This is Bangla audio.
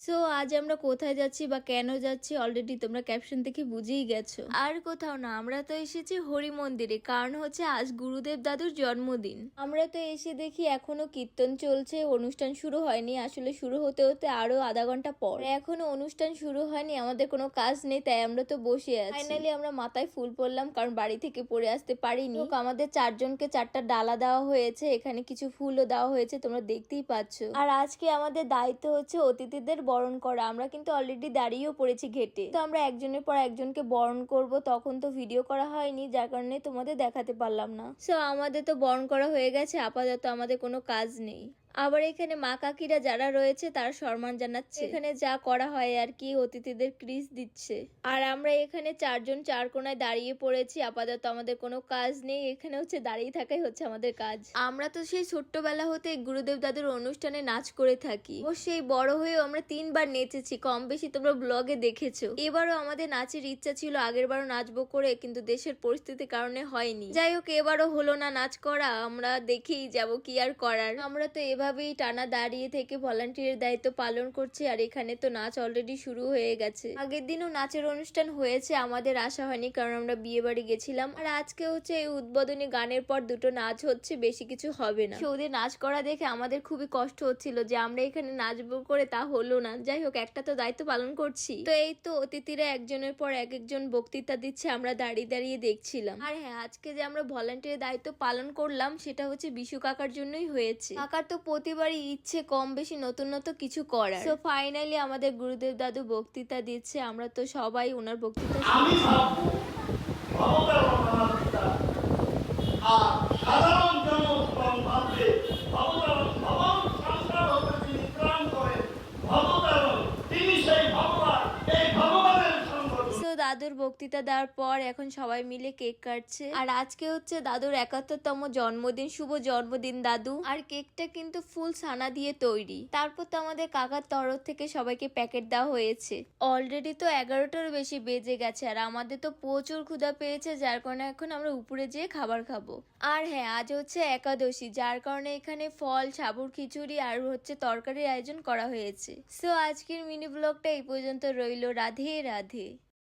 সো আজ আমরা কোথায় যাচ্ছি বা কেন যাচ্ছি অলরেডি তোমরা ক্যাপশন থেকে বুঝেই গেছো। আর কোথাও না, আমরা তো এসেছি হরি মন্দিরে, কারণ হচ্ছে আজ গুরুদেব দাদুর জন্মদিন। আমরা তো এসে দেখি এখনো কীর্তন চলছে, অনুষ্ঠান শুরু হয়নি। আসলে শুরু হতে হতে আরো আধা ঘন্টা পর, এখনো অনুষ্ঠান শুরু হয়নি। আমাদের কোনো কাজ নেই, তাই আমরা তো বসে আছি। ফাইনালি আমরা মাথায় ফুল পরলাম, কারণ বাড়ি থেকে পরে আসতে পারিনি। আমাদের চারজনকে চারটা ডালা দেওয়া হয়েছে, এখানে কিছু ফুলও দেওয়া হয়েছে, তোমরা দেখতেই পাচ্ছ। আর আজকে আমাদের দায়িত্ব হচ্ছে অতিথিদের বরণ করা। আমরা কিন্তু অলরেডি দাঁড়িয়েও পড়েছি ঘেটে, তো আমরা একজনের পর একজনকে বরণ করব। তখন তো ভিডিও করা হয়নি, যার কারণে তোমাদের দেখাতে পারলাম না। সো আমাদের তো বরণ করা হয়ে গেছে, আপাতত আমাদের কোনো কাজ নেই। আবার এখানে মা কাকিরা যারা রয়েছে তারা সম্মান জানাচ্ছে, এখানে যা করা হয় আর কি, অতিথিদের ক্রিস দিচ্ছে। আর আমরা এখানে চারজন চার কোনায় দাঁড়িয়ে পড়েছি, আপাতত আমাদের কোনো কাজ নেই। এখানে হচ্ছে দাঁড়িয়ে থাকাই হচ্ছে আমাদের কাজ। আমরা তো সেই ছোট্টবেলা হতে গুরুদেব দাদুর অনুষ্ঠানে নাচ করে থাকি, ও সেই বড় হয়েও আমরা 3বার নেচেছি, কম বেশি তোমরা ব্লগে দেখেছো। এবারও আমাদের নাচের ইচ্ছা ছিল, আগের বারও নাচবো করে, কিন্তু দেশের পরিস্থিতির কারণে হয়নি। যাই হোক, এবারও হলো না নাচ করা, আমরা দেখেই যাব, কি আর করার। আমরা তো এভাবেই টানা দাঁড়িয়ে থেকে ভলান্টিয়ারের দায়িত্ব পালন করছি। আর এখানে তো নাচ অলরেডি শুরু হয়ে গেছে। আগের দিনও নাচের অনুষ্ঠান হয়েছে, আমাদের আসা হয়নি কারণ আমরা বিয়ে বাড়ি গেছিলাম। আর আজকে হচ্ছে এই উদ্বোধনী গানের পর দুটো নাচ হচ্ছে, বেশি কিছু হবে না। ওদের নাচ করা দেখে আমাদের খুবই কষ্ট হচ্ছিল যে আমরা এখানে নাচবো করে, তা হলো না। যাই হোক, একটা তো দায়িত্ব পালন করছি। তো এই তো অতিথিরা একজনের পর একজন বক্তৃতা দিচ্ছে, আমরা দাঁড়িয়ে দাঁড়িয়ে দেখছিলাম। আর হ্যাঁ, আজকে যে আমরা ভলান্টিয়ারের দায়িত্ব পালন করলাম সেটা হচ্ছে বিশু কাকার জন্যই হয়েছে। কাকার তো প্রতিবারই ইচ্ছে কম বেশি নতুন নতুন কিছু করার। সো ফাইনালি আমাদের গুরুদেব দাদু বক্তৃতা দিচ্ছে, আমরা তো সবাই ওনার বক্তৃতা আমি ভাববো ভগবান আর সাধারণ জনগণ ভাববে ভগবান ভগবান সংসার হতে তিনি ত্রাণ করেন, ভগবান তিনি সেই ভগবান, এই ভগবানের সঙ্গ। দাদুর বক্তৃতা দেওয়ার পর এখন সবাই মিলে কেক কাটছে। আর আজকে হচ্ছে দাদুর 71তম জন্মদিন। শুভ জন্মদিন দাদু। আর কেকটা কিন্তু ফুল ছানা দিয়ে তৈরি। তারপর তো আমাদের কাকার তরফ থেকে সবাইকে প্যাকেট দেওয়া হয়েছে। অলরেডি তো 11টারও বেশি বেজে গেছে, আর আমাদের তো প্রচুর ক্ষুধা পেয়েছে, যার কারণে এখন আমরা উপরে যেয়ে খাবার খাবো। আর হ্যাঁ, আজ হচ্ছে একাদশী, যার কারণে এখানে ফল, সাবুর খিচুড়ি আর হচ্ছে তরকারির আয়োজন করা হয়েছে। সো আজকের মিনি ব্লগটা এই পর্যন্ত রইল। রাধে রাধে।